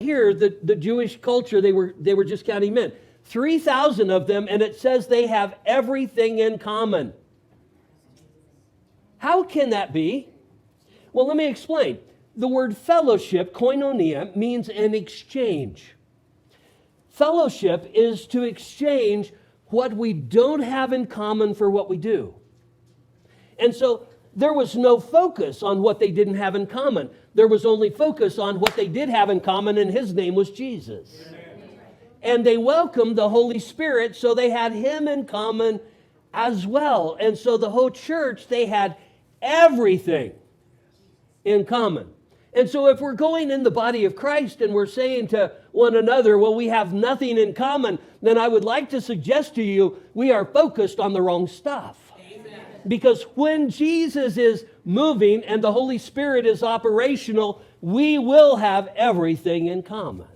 here, the Jewish culture, they were just counting men. 3,000 of them, and it says they have everything in common. How can that be? Well, let me explain. The word fellowship, koinonia, means an exchange. Fellowship is to exchange what we don't have in common for what we do. And so there was no focus on what they didn't have in common. There was only focus on what they did have in common, and his name was Jesus. Amen. And they welcomed the Holy Spirit, so they had him in common as well. And so the whole church, they had everything in common. And so if we're going in the body of Christ and we're saying to one another, well, we have nothing in common, then I would like to suggest to you, we are focused on the wrong stuff. Amen. Because when Jesus is moving and the Holy Spirit is operational, we will have everything in common.